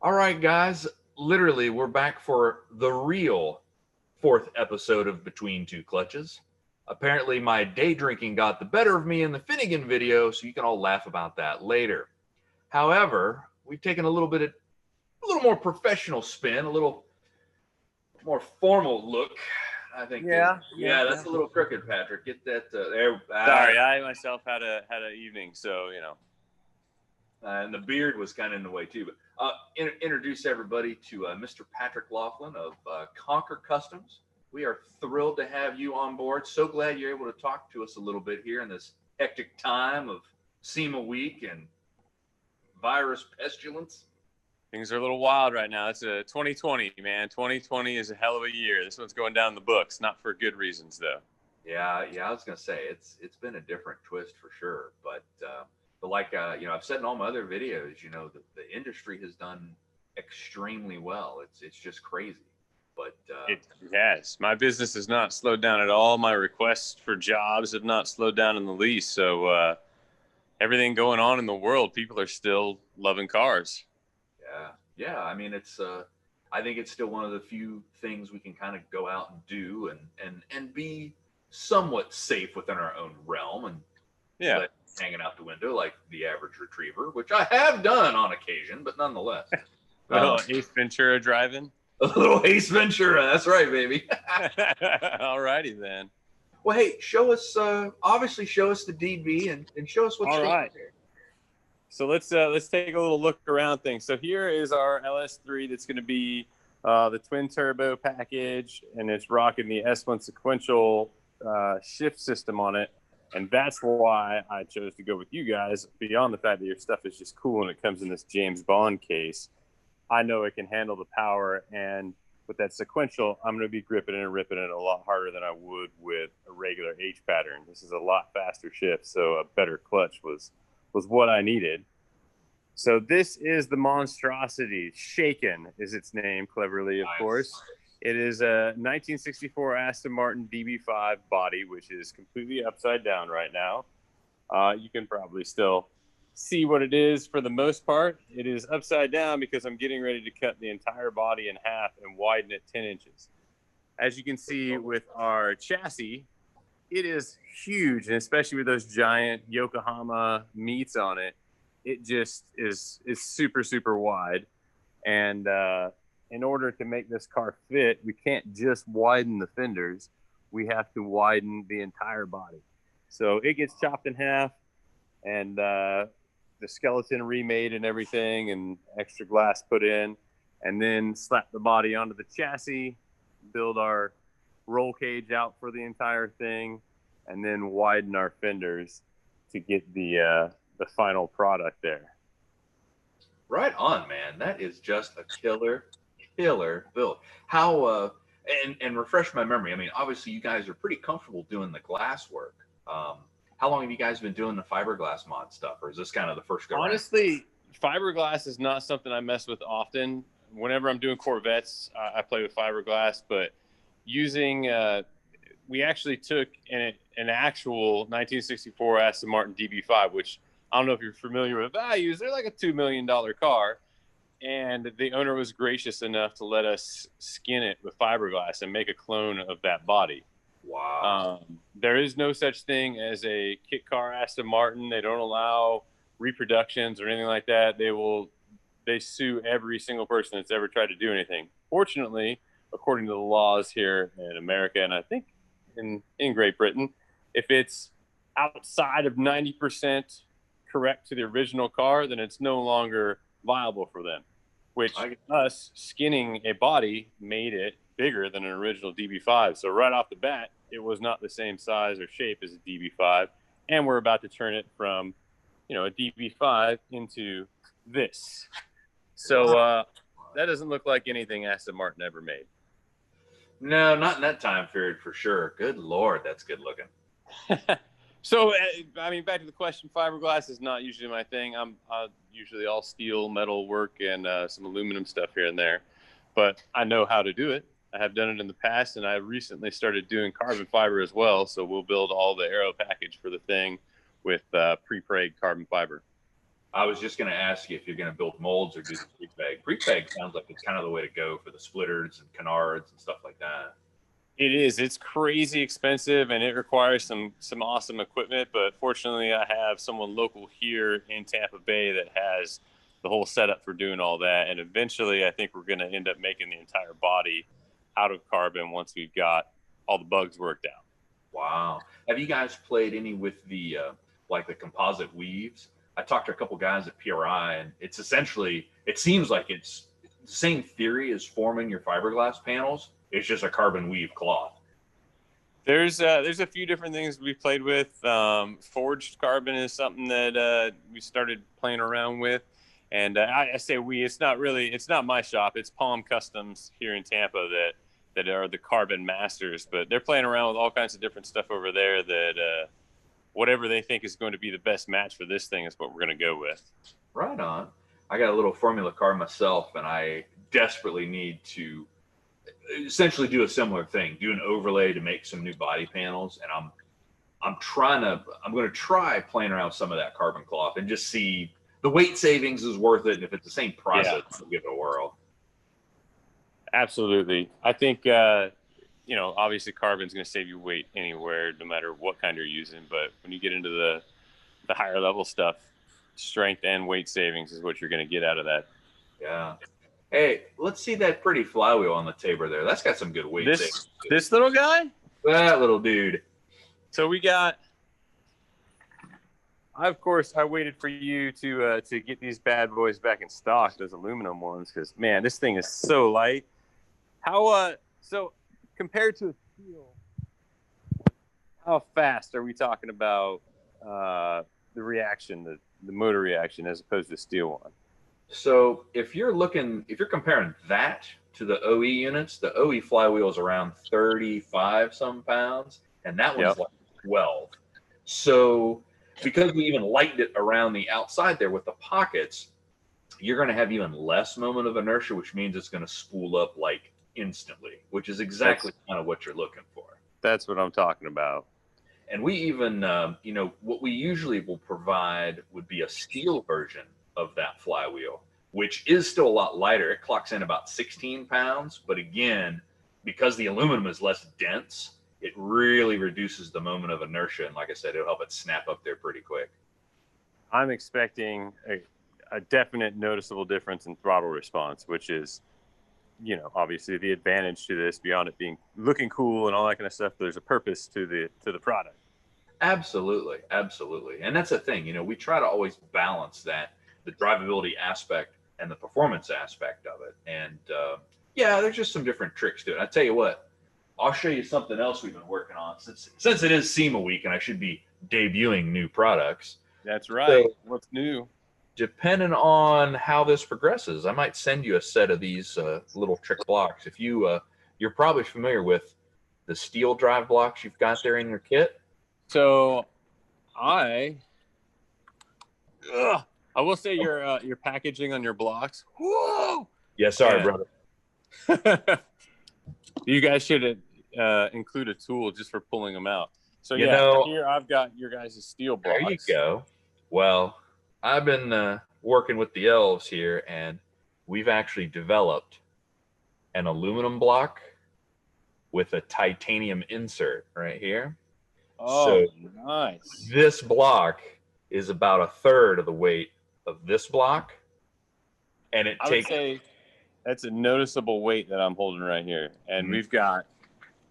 All right, guys. Literally, we're back for the real fourth episode of Between Two Clutches. Apparently, my day drinking got the better of me in the Finnegan video, so you can all laugh about that later. However, we've taken a little more professional spin, a little more formal look. I think. That's a little crooked, Patrick. Get that there. Sorry, I myself had an evening, so And the beard was kind of in the way too. But introduce everybody to Mr. Patrick Laughlin of Conquer Customs. We are thrilled to have you on board. So glad you're able to talk to us a little bit here in this hectic time of SEMA week and virus pestilence. Things are a little wild right now. It's a 2020, man. 2020 is a hell of a year. This one's going down the books, not for good reasons though. Yeah. I was gonna say it's been a different twist for sure, but like I've said in all my other videos, the industry has done extremely well. It's just crazy. But it has. My business has not slowed down at all. My requests for jobs have not slowed down in the least. So everything going on in the world, people are still loving cars. Yeah. I mean, I think it's still one of the few things we can kind of go out and do and be somewhat safe within our own realm and hanging out the window like the average retriever, which I have done on occasion, but nonetheless. A little Ace Ventura driving. A little Ace Ventura, that's right, baby. All righty then. Well, hey, obviously show us the DB and show us what's all right here. So let's take a little look around things. So here is our LS3 that's going to be the twin turbo package, and it's rocking the S1 sequential shift system on it. And that's why I chose to go with you guys, beyond the fact that your stuff is just cool and it comes in this James Bond case. I know it can handle the power, and with that sequential, I'm going to be gripping it and ripping it a lot harder than I would with a regular H pattern. This is a lot faster shift, so a better clutch was what I needed. So this is the monstrosity. Shaken is its name, cleverly, of course. It is a 1964 Aston Martin DB5 body, which is completely upside down right now. You can probably still see what it is for the most part. It is upside down because I'm getting ready to cut the entire body in half and widen it 10 inches. As you can see with our chassis, it is huge, and especially with those giant Yokohama meats on it, it just is super, super wide. And in order to make this car fit, we can't just widen the fenders. We have to widen the entire body. So it gets chopped in half, and the skeleton remade and everything, and extra glass put in, and then slap the body onto the chassis, build our roll cage out for the entire thing, and then widen our fenders to get the final product there. Right on, man. That is just a killer build. How and refresh my memory. I mean, obviously you guys are pretty comfortable doing the glass work. How long have you guys been doing the fiberglass mod stuff, or is this kind of the first go? Honestly, fiberglass is not something I mess with often. Whenever I'm doing Corvettes, I play with fiberglass, but using we actually took an actual 1964 Aston Martin DB5, which I don't know if you're familiar with values. They're like a $2 million car. And the owner was gracious enough to let us skin it with fiberglass and make a clone of that body. Wow. There is no such thing as a kit car Aston Martin. They don't allow reproductions or anything like that. They sue every single person that's ever tried to do anything. Fortunately, according to the laws here in America, and I think in Great Britain, if it's outside of 90% correct to the original car, then it's no longer viable for them, which us skinning a body made it bigger than an original DB5. So right off the bat, it was not the same size or shape as a DB5. And we're about to turn it from, a DB5 into this. So that doesn't look like anything Aston Martin ever made. No, not in that time period for sure. Good Lord, that's good looking. So, I mean, back to the question, fiberglass is not usually my thing. I'm usually all steel, metal work, and some aluminum stuff here and there. But I know how to do it. I have done it in the past, and I recently started doing carbon fiber as well. So we'll build all the aero package for the thing with pre-preg carbon fiber. I was just going to ask you if you're going to build molds or do the prefab. Prefab sounds like it's kind of the way to go for the splitters and canards and stuff like that. It is. It's crazy expensive, and it requires some awesome equipment. But fortunately, I have someone local here in Tampa Bay that has the whole setup for doing all that. And eventually, I think we're going to end up making the entire body out of carbon once we've got all the bugs worked out. Wow. Have you guys played any with the like the composite weaves? I talked to a couple guys at PRI, and it's essentially, it seems like it's the same theory as forming your fiberglass panels. It's just a carbon weave cloth. There's a few different things we played with. Forged carbon is something that we started playing around with. And I say it's not my shop. It's Palm Customs here in Tampa that are the carbon masters. But they're playing around with all kinds of different stuff over there that whatever they think is going to be the best match for this thing is what we're going to go with. Right on. I got a little formula car myself, and I desperately need to essentially do a similar thing, do an overlay to make some new body panels. And I'm going to try playing around with some of that carbon cloth and just see the weight savings is worth it. And if it's the same process, I'll give it a whirl. Absolutely. I think, obviously carbon's going to save you weight anywhere, no matter what kind you're using. But when you get into the higher level stuff, strength and weight savings is what you're going to get out of that. Yeah. Hey, let's see that pretty flywheel on the table there. That's got some good weight savings. This little guy? That little dude. So I waited for you to get these bad boys back in stock, those aluminum ones, because man, this thing is so light. So compared to a steel, how fast are we talking about the reaction, the motor reaction, as opposed to the steel one? So if you're comparing that to the OE units, the OE flywheel is around 35 some pounds, and that one's like 12. So because we even lightened it around the outside there with the pockets, you're going to have even less moment of inertia, which means it's going to spool up like instantly, which is exactly kind of what you're looking for. That's what I'm talking about. And we even, what we usually will provide would be a steel version of that flywheel, which is still a lot lighter. It clocks in about 16 pounds. But again, because the aluminum is less dense, it really reduces the moment of inertia. And like I said, it'll help it snap up there pretty quick. I'm expecting a definite noticeable difference in throttle response, which is, obviously the advantage to this beyond it being looking cool and all that kind of stuff. There's a purpose to the product. Absolutely. Absolutely. And that's the thing, we try to always balance that, the drivability aspect and the performance aspect of it. And there's just some different tricks to it. I tell you what, I'll show you something else we've been working on since it is SEMA week and I should be debuting new products. That's right. So, what's new? Depending on how this progresses, I might send you a set of these little trick blocks. If you're probably familiar with the steel drive blocks you've got there in your kit. So I will say your packaging on your blocks. Whoa! Yeah, sorry, brother. You guys should include a tool just for pulling them out. So here I've got your guys' steel blocks. There you go. Well, I've been working with the elves here, and we've actually developed an aluminum block with a titanium insert right here. Oh, so nice. This block is about a third of the weight of this block, and I would say that's a noticeable weight that I'm holding right here, and we've got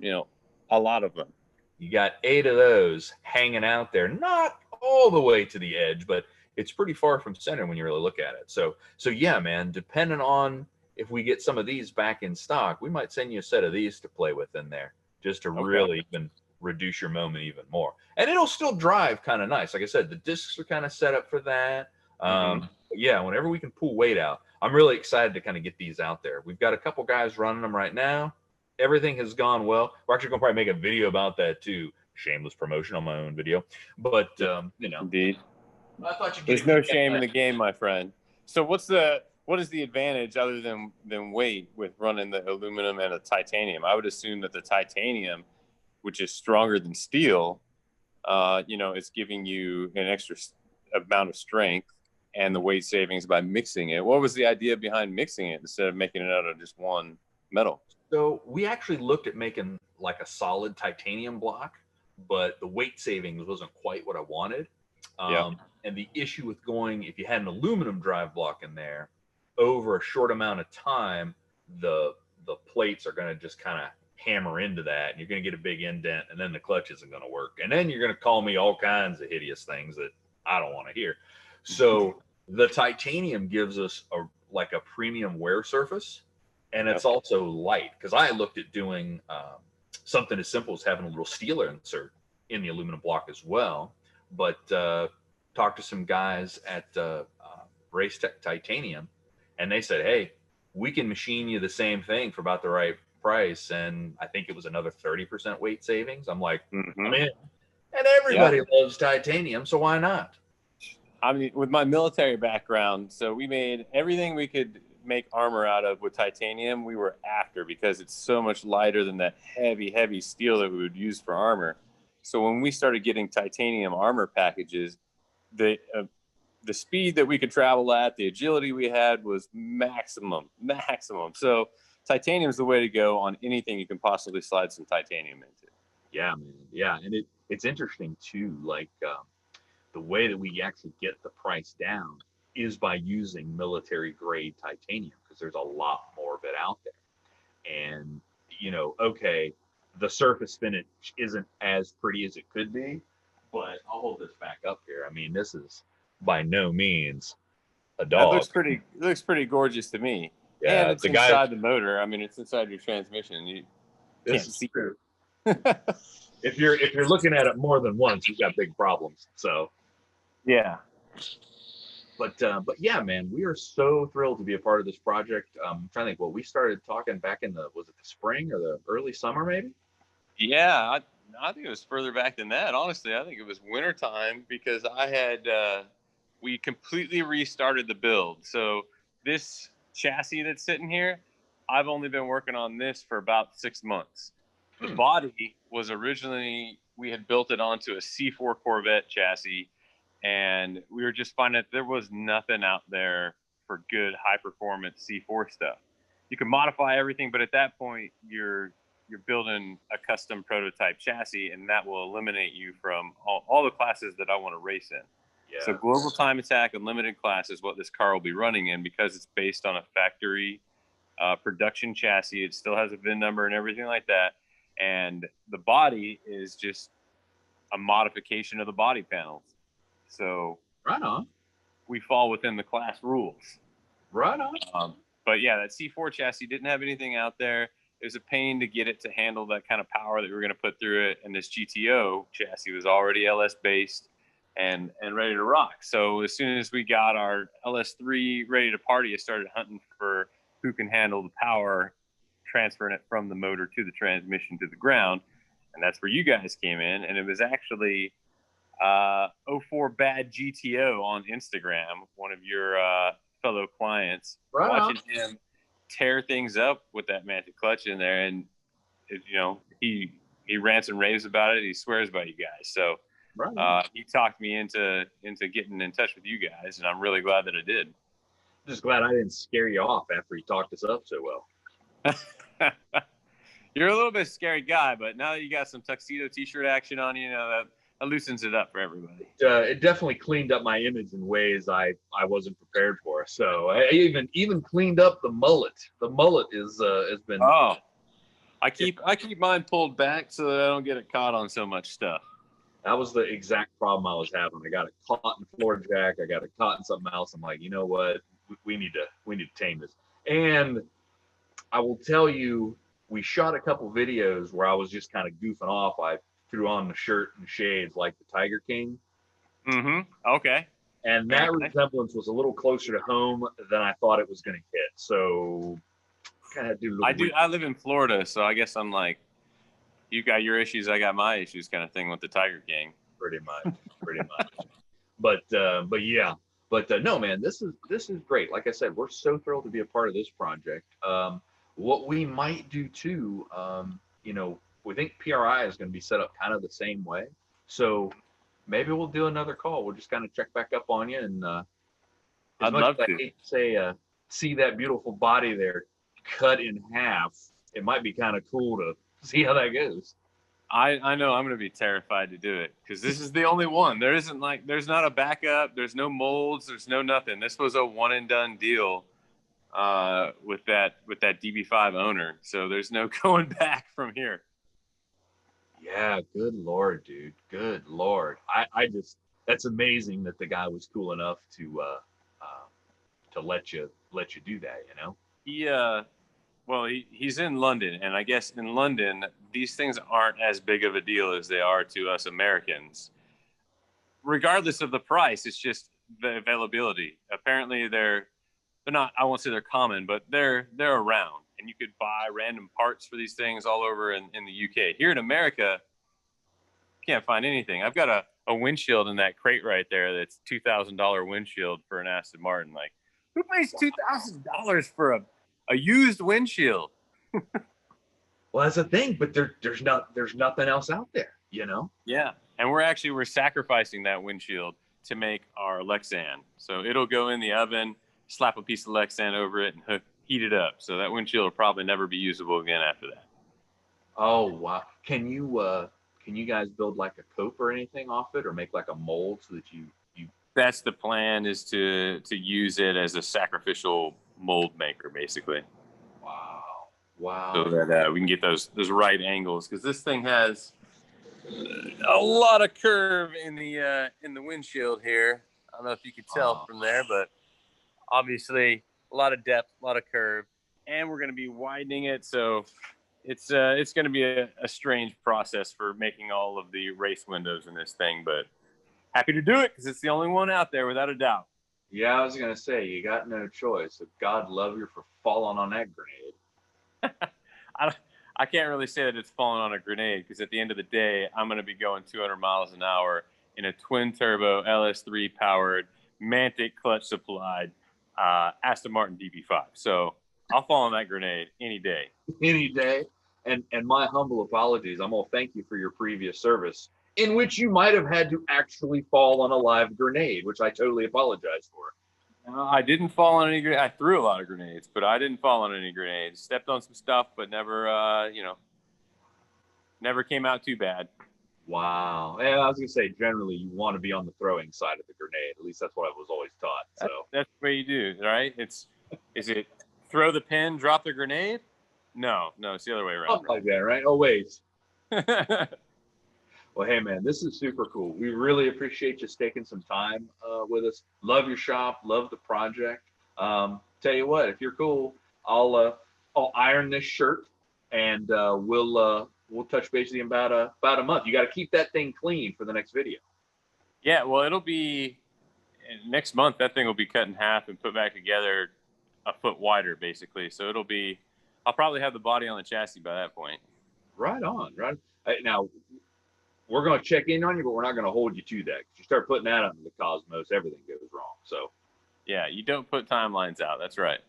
a lot of them. You got 8 of those hanging out there, not all the way to the edge, but it's pretty far from center when you really look at it. So yeah, man, depending on if we get some of these back in stock, we might send you a set of these to play with in there just to really even reduce your moment even more. And it'll still drive kind of nice. Like I said, the discs are kind of set up for that. Yeah, whenever we can pull weight out, I'm really excited to kind of get these out there. We've got a couple guys running them right now. Everything has gone well. We're actually going to probably make a video about that too. Shameless promotion on my own video. But, Indeed. I thought there's no shame in the game, my friend. So what is the advantage other than weight with running the aluminum and a titanium? I would assume that the titanium, which is stronger than steel, it's giving you an extra amount of strength and the weight savings by mixing it. What was the idea behind mixing it instead of making it out of just one metal? So we actually looked at making like a solid titanium block, but the weight savings wasn't quite what I wanted. Yeah. And the issue with going, if you had an aluminum drive block in there, over a short amount of time, the plates are going to just kind of hammer into that, and you're going to get a big indent, and then the clutch isn't going to work. And then you're going to call me all kinds of hideous things that I don't want to hear. So the titanium gives us a premium wear surface, and it's also light, because I looked at doing something as simple as having a little Steeler insert in the aluminum block as well. But talked to some guys at Race Tech Titanium, and they said, hey, we can machine you the same thing for about the right price. And I think it was another 30% weight savings. I'm like, I'm in. And everybody loves titanium, so why not? I mean, with my military background, so we made everything we could make armor out of with titanium. We were after, because it's so much lighter than that heavy steel that we would use for armor. So when we started getting titanium armor packages, the speed that we could travel at, the agility we had was maximum. So titanium is the way to go on anything you can possibly slide some titanium into. Yeah, man. Yeah, and it's interesting too. Like the way that we actually get the price down is by using military grade titanium, because there's a lot more of it out there. And okay, the surface finish isn't as pretty as it could be, but I'll hold this back up here. I mean, this is by no means a dog. It looks pretty gorgeous to me. Yeah, and it's inside the motor. I mean, it's inside your transmission. You can't see it. If you're looking at it more than once, you've got big problems. So yeah. But yeah, man, we are so thrilled to be a part of this project. I'm trying to think. Well, we started talking back in was it the spring or the early summer, maybe? Yeah, I think it was further back than that. Honestly, I think it was wintertime, because I had we completely restarted the build. So this chassis that's sitting here, I've only been working on this for about 6 months. The body was originally, we had built it onto a C4 Corvette chassis, and we were just finding that there was nothing out there for good high performance C4 stuff. You can modify everything, but at that point you're building a custom prototype chassis, and that will eliminate you from all the classes that I want to race in. Yeah. So Global Time Attack Unlimited class is what this car will be running in, because it's based on a factory production chassis. It still has a VIN number and everything like that. And the body is just a modification of the body panels. So right on. We fall within the class rules. Right on. But yeah, that C4 chassis didn't have anything out there. It was a pain to get it to handle that kind of power that we were going to put through it. And this GTO chassis was already LS based and ready to rock. So as soon as we got our LS3 ready to party, I started hunting for who can handle the power, transferring it from the motor to the transmission to the ground. And that's where you guys came in. And it was actually 04 Bad GTO on Instagram, one of your fellow clients, watching him tear things up with that Mantic clutch in there. And he rants and raves about it. He swears by you guys. So he talked me into getting in touch with you guys, and I'm really glad that I did. Just glad I didn't scare you off after he talked us up so well. You're a little bit scary guy, but now that you got some tuxedo t-shirt action on, that loosens it up for everybody. It definitely cleaned up my image in ways I wasn't prepared for. So I even cleaned up the mullet. The mullet has been. Oh, I keep mine pulled back so that I don't get it caught on so much stuff. That was the exact problem I was having. I got it caught in floor jack. I got it caught in something else. I'm like, you know what? We need to tame this. And I will tell you, we shot a couple videos where I was just kind of goofing off. I threw on the shirt and shades like the Tiger King. Okay. And that resemblance was a little closer to home than I thought it was going to hit. So kind of do. I live in Florida, so I guess I'm like, you got your issues, I got my issues, kind of thing with the Tiger King. Pretty much. But yeah. But no, man, this is great. Like I said, we're so thrilled to be a part of this project. What we might do too, we think PRI is going to be set up kind of the same way. So maybe we'll do another call. We'll just kind of check back up on you and As I'd much love as I to. hate to say, see that beautiful body there cut in half, it might be kind of cool to see how that goes. I know I'm going to be terrified to do it because this is the only one. There's not a backup. There's no molds. There's no nothing. This was a one and done deal with that DB5 owner. So there's no going back from here. Yeah, good Lord, dude. Good Lord. I just, that's amazing that the guy was cool enough to let you do that, you know? He's in London, and I guess in London these things aren't as big of a deal as they are to us Americans. Regardless of the price, it's just the availability. Apparently they're not, I won't say they're common, but they're around, and you could buy random parts for these things all over in the UK. Here in America, can't find anything. I've got a windshield in that crate right there that's $2,000 windshield for an Aston Martin. Like, who pays $2,000 for a used windshield? Well, that's the thing, but there's nothing else out there, you know? Yeah. And we're sacrificing that windshield to make our Lexan. So it'll go in the oven, slap a piece of Lexan over it, and heat it up. So that windshield will probably never be usable again after that. Oh wow. Can you guys build like a cope or anything off it, or make like a mold so that you That's the plan, is to use it as a sacrificial mold maker, basically. Wow. So that we can get those right angles, because this thing has a lot of curve in the windshield here. I don't know if you could tell from there, but obviously a lot of depth, a lot of curve, and we're going to be widening it. So it's going to be a strange process for making all of the race windows in this thing, but happy to do it because it's the only one out there without a doubt. Yeah, I was gonna say you got no choice. So God love you for falling on that grenade. I can't really say that it's falling on a grenade, because at the end of the day, I'm going to be going 200 miles an hour in a twin turbo LS3 powered Mantic clutch supplied Aston Martin DB5. So I'll fall on that grenade any day. Any day. And my humble apologies. I'm gonna thank you for your previous service, in which you might have had to actually fall on a live grenade, which I totally apologize for. I didn't fall on any grenades. I threw a lot of grenades, but I didn't fall on any grenades. Stepped on some stuff, but never, never came out too bad. Wow. Yeah, I was gonna say generally you want to be on the throwing side of the grenade. At least that's what I was always taught. So that's the way you do, right? Is it throw the pin, drop the grenade? No, it's the other way around. Something like that, right? Oh wait. Well, hey man, this is super cool. We really appreciate you taking some time with us. Love your shop, love the project. Tell you what, if you're cool, I'll iron this shirt, and we'll touch base with you in about a month. You got to keep that thing clean for the next video. Yeah, well, it'll be next month. That thing will be cut in half and put back together a foot wider, basically. So I'll probably have the body on the chassis by that point. Right on, right. Now, we're going to check in on you, but we're not going to hold you to that. If you start putting that out in the cosmos, everything goes wrong. So, yeah, you don't put timelines out. That's right.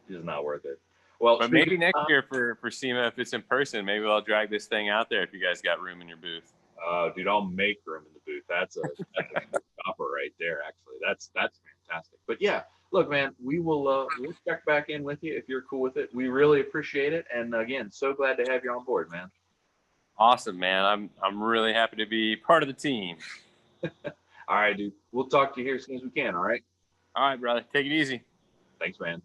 It's not worth it. Well, but maybe next year for SEMA, if it's in person, maybe I'll drag this thing out there if you guys got room in your booth. Dude, I'll make room in the booth. That's a stopper right there. Actually, that's fantastic. But yeah, look, man, we'll check back in with you if you're cool with it. We really appreciate it, and again, so glad to have you on board, man. Awesome, man. I'm really happy to be part of the team. All right, dude. We'll talk to you here as soon as we can. All right. All right, brother. Take it easy. Thanks, man.